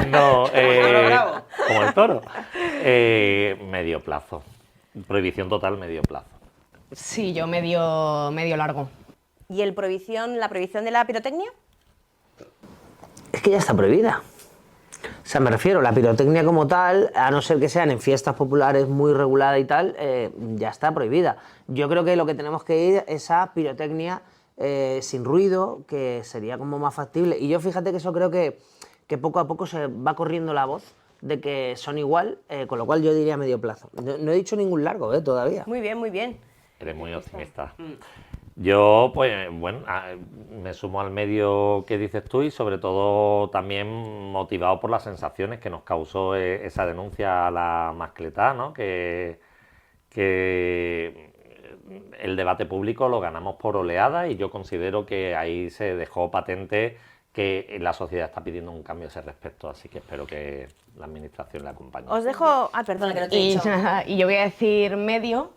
No, como el toro. Medio plazo. Prohibición total, medio plazo. Sí, yo medio largo. ¿Y la prohibición de la pirotecnia? Es que ya está prohibida. O sea, me refiero, la pirotecnia como tal, a no ser que sean en fiestas populares muy regulada y tal, ya está prohibida. Yo creo que lo que tenemos que ir es a pirotecnia sin ruido, que sería como más factible. Y yo fíjate que eso creo que poco a poco se va corriendo la voz de que son igual, con lo cual yo diría medio plazo. No he dicho ningún largo todavía. Muy bien, muy bien. Eres muy optimista. Yo, pues, bueno, me sumo al medio que dices tú y sobre todo también motivado por las sensaciones que nos causó esa denuncia a la mascletá, ¿no? Que el debate público lo ganamos por oleada y yo considero que ahí se dejó patente que la sociedad está pidiendo un cambio a ese respecto, así que espero que la administración le acompañe. Os dejo... Ah, perdona, que no te he dicho. Y yo voy a decir medio,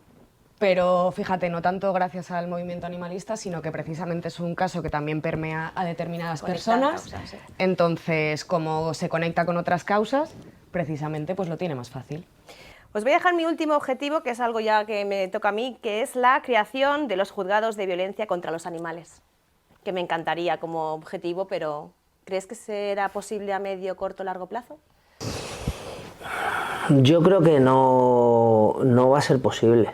pero fíjate, no tanto gracias al movimiento animalista, sino que precisamente es un caso que también permea a determinadas Conectar personas. causas, sí. Entonces, como se conecta con otras causas, precisamente pues lo tiene más fácil. Os voy a dejar mi último objetivo, que es algo ya que me toca a mí, que es la creación de los juzgados de violencia contra los animales, que me encantaría como objetivo, pero ¿crees que será posible a medio, corto, largo plazo? Yo creo que no va a ser posible.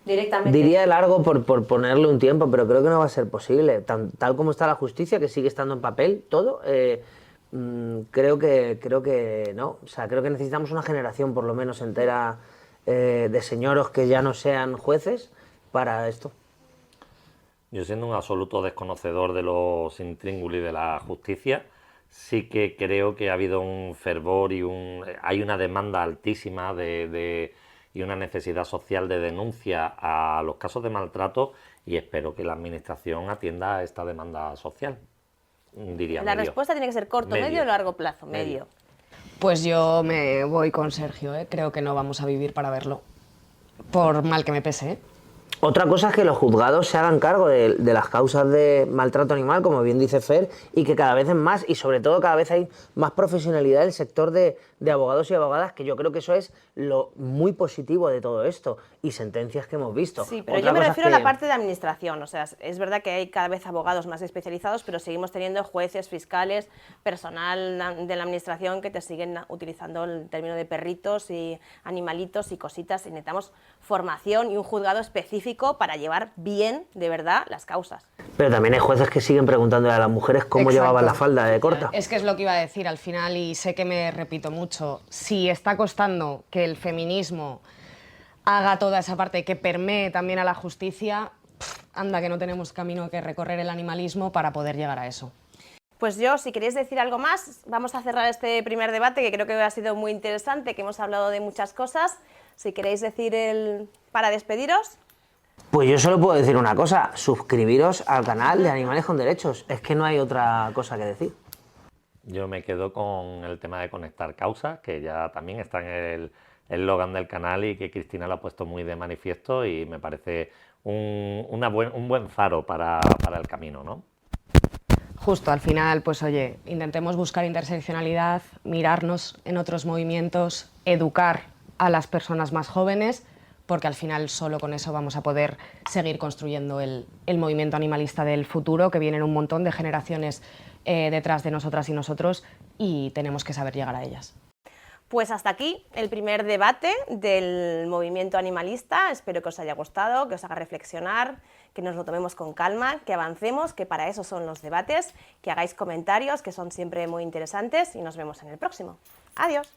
Directamente. Diría largo por ponerle un tiempo, pero creo que no va a ser posible. Tal como está la justicia, que sigue estando en papel, todo, creo que no. O sea, creo que necesitamos una generación por lo menos entera de señoros que ya no sean jueces para esto. Yo, siendo un absoluto desconocedor de los intríngulis de la justicia, sí que creo que ha habido un fervor y hay una demanda altísima y una necesidad social de denuncia a los casos de maltrato y espero que la administración atienda a esta demanda social. Diría La medio. respuesta tiene que ser corto, medio o largo plazo. Medio. Pues yo me voy con Sergio, ¿eh? Creo que no vamos a vivir para verlo, por mal que me pese, ¿eh? Otra cosa es que los juzgados se hagan cargo de las causas de maltrato animal, como bien dice Fer, y que cada vez es más, y sobre todo cada vez hay más profesionalidad en el sector de abogados y abogadas, que yo creo que eso es lo muy positivo de todo esto, y sentencias que hemos visto. Sí, pero Otra yo me cosa es refiero a la que- parte de administración. O sea, es verdad que hay cada vez abogados más especializados, pero seguimos teniendo jueces, fiscales, personal de la administración que te siguen utilizando el término de perritos y animalitos y cositas. Y necesitamos formación y un juzgado específico para llevar bien, de verdad, las causas. Pero también hay jueces que siguen preguntándole a las mujeres cómo Exacto. llevaban la falda de corta. Es que es lo que iba a decir al final y sé que me repito mucho. Si está costando que el feminismo haga toda esa parte que permee también a la justicia, anda que no tenemos camino que recorrer el animalismo para poder llegar a eso. Pues yo, si queréis decir algo más, vamos a cerrar este primer debate, que creo que ha sido muy interesante, que hemos hablado de muchas cosas. Si queréis decir para despediros. Pues yo solo puedo decir una cosa, suscribiros al canal de Animales con Derechos, es que no hay otra cosa que decir. Yo me quedo con el tema de conectar causas, que ya también está en el eslogan del canal y que Cristina lo ha puesto muy de manifiesto y me parece un buen faro para el camino, ¿no? Justo, al final, pues oye, intentemos buscar interseccionalidad, mirarnos en otros movimientos, educar a las personas más jóvenes, porque al final solo con eso vamos a poder seguir construyendo el movimiento animalista del futuro, que vienen un montón de generaciones detrás de nosotras y nosotros y tenemos que saber llegar a ellas. Pues hasta aquí el primer debate del movimiento animalista. Espero que os haya gustado, que os haga reflexionar, que nos lo tomemos con calma, que avancemos, que para eso son los debates, que hagáis comentarios, que son siempre muy interesantes y nos vemos en el próximo. Adiós.